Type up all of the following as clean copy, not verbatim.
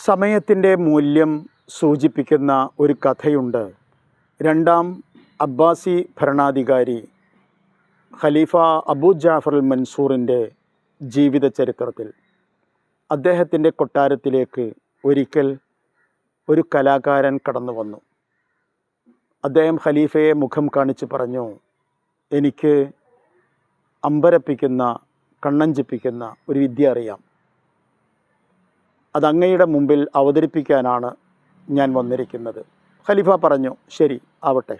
സമയത്തിൻ്റെ മൂല്യം സൂചിപ്പിക്കുന്ന ഒരു കഥയുണ്ട്. രണ്ടാം അബ്ബാസി ഭരണാധികാരി ഖലീഫ അബൂ ജാഫർ അൽ മൻസൂറിൻ്റെ ജീവിത ചരിത്രത്തിൽ അദ്ദേഹത്തിൻ്റെ കൊട്ടാരത്തിലേക്ക് ഒരിക്കൽ ഒരു കലാകാരൻ കടന്നു വന്നു. അദ്ദേഹം ഖലീഫയെ മുഖം കാണിച്ച് പറഞ്ഞു, എനിക്ക് അമ്പരപ്പിക്കുന്ന, കണ്ണഞ്ചിപ്പിക്കുന്ന ഒരു വിദ്യ അറിയാം. അത് അങ്ങയുടെ മുമ്പിൽ അവതരിപ്പിക്കാനാണ് ഞാൻ വന്നിരിക്കുന്നത്. ഖലീഫ പറഞ്ഞു, ശരി ആവട്ടെ.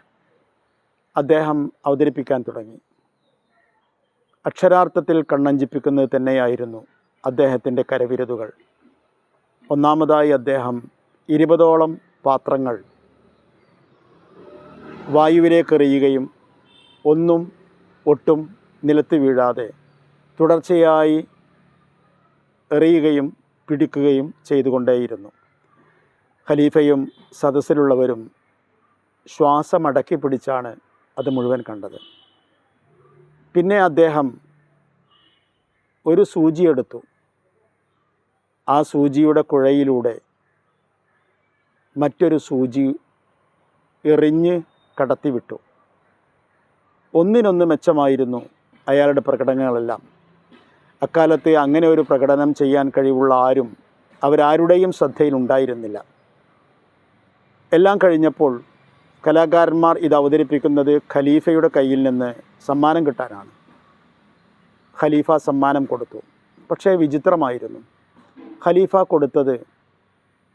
അദ്ദേഹം അവതരിപ്പിക്കാൻ തുടങ്ങി. അക്ഷരാർത്ഥത്തിൽ കണ്ണഞ്ചിപ്പിക്കുന്നത് തന്നെയായിരുന്നു അദ്ദേഹത്തിൻ്റെ കരവിരുതുകൾ. ഒന്നാമതായി അദ്ദേഹം 20ഓളം പാത്രങ്ങൾ വായുവിലേക്ക് എറിയുകയും ഒന്നും ഒട്ടും നിലത്ത് വീഴാതെ തുടർച്ചയായി എറിയുകയും പിടിക്കുകയും ചെയ്തുകൊണ്ടേയിരുന്നു. ഖലീഫയും സദസ്സിലുള്ളവരും ശ്വാസമടക്കി പിടിച്ചാണ് അത് മുഴുവൻ കണ്ടത്. പിന്നെ അദ്ദേഹം ഒരു സൂചിയെടുത്തു. ആ സൂചിയുടെ കുഴയിലൂടെ മറ്റൊരു സൂചി എറിഞ്ഞ് കടത്തിവിട്ടു. ഒന്നിനൊന്ന് മെച്ചമായിരുന്നു അയാളുടെ പ്രകടനങ്ങളെല്ലാം. അക്കാലത്ത് അങ്ങനെ ഒരു പ്രകടനം ചെയ്യാൻ കഴിവുള്ള ആരും അവരാരുടെയും ശ്രദ്ധയിലുണ്ടായിരുന്നില്ല. എല്ലാം കഴിഞ്ഞപ്പോൾ കലാകാരന്മാർ ഇത് അവതരിപ്പിക്കുന്നത് ഖലീഫയുടെ കയ്യിൽ നിന്ന് സമ്മാനം കിട്ടാനാണ്. ഖലീഫ സമ്മാനം കൊടുത്തു. പക്ഷേ വിചിത്രമായിരുന്നു. ഖലീഫ കൊടുത്തത്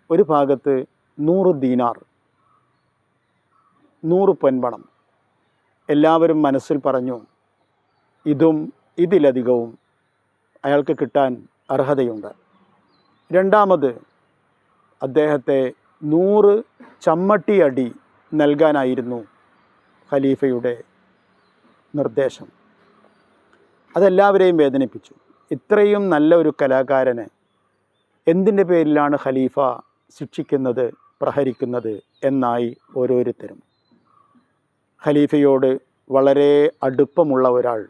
ഒരു ഭാഗത്ത് 100 ദീനാർ, 100 പൊൻപണം. എല്ലാവരും മനസ്സിൽ പറഞ്ഞു, ഇതിലധികവും അയാൾക്ക് കിട്ടാൻ അർഹതയുണ്ട്. രണ്ടാമത് അദ്ദേഹത്തെ 100 ചമ്മട്ടി അടി നൽകാനായിരുന്നു ഖലീഫയുടെ നിർദ്ദേശം. അതെല്ലാവരെയും വേദനിപ്പിച്ചു. ഇത്രയും നല്ല ഒരു കലാകാരനെ എന്തിൻ്റെ പേരിലാണ് ഖലീഫ ശിക്ഷിക്കുന്നത്, പ്രഹരിക്കുന്നത് എന്നായി ഓരോരുത്തരും. ഖലീഫയോട് വളരെ അടുപ്പമുള്ള ഒരാൾ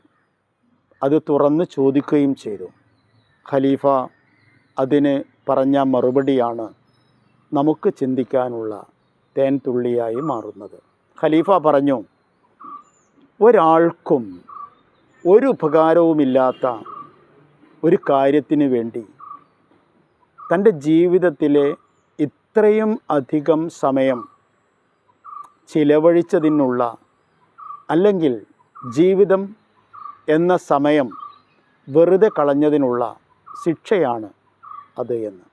അത് തുറന്ന് ചോദിക്കുകയും ചെയ്തു. ഖലീഫ അതിന് പറഞ്ഞ മറുപടിയാണ് നമുക്ക് ചിന്തിക്കാനുള്ള തേൻ തുള്ളിയായി മാറുന്നത്. ഖലീഫ പറഞ്ഞു, ഒരാൾക്കും ഒരു ഉപകാരവുമില്ലാത്ത ഒരു കാര്യത്തിന് വേണ്ടി തൻ്റെ ജീവിതത്തിലെ ഇത്രയും അധികം സമയം ചിലവഴിച്ചതിനുള്ള, അല്ലെങ്കിൽ ജീവിതം എന്ന സമയം വെറുതെ കളഞ്ഞതിനുള്ള ശിക്ഷയാണ് അത് എന്ന്.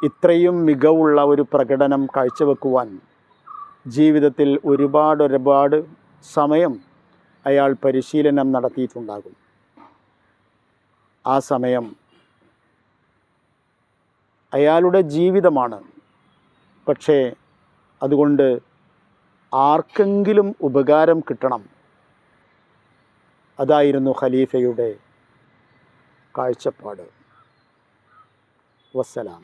ഇത്രയും മികവുള്ള ഒരു പ്രകടനം കാഴ്ചവെക്കുവാൻ ജീവിതത്തിൽ ഒരുപാട് സമയം അയാൾ പരിശീലനം നടത്തിയിട്ടുണ്ടാകും. ആ സമയം അയാളുടെ ജീവിതമാണ്. പക്ഷേ അതുകൊണ്ട് ആർക്കെങ്കിലും ഉപകാരം കിട്ടണം. അതായിരുന്നു ഖലീഫയുടെ കാഴ്ചപ്പാട്. വസ്സലാം.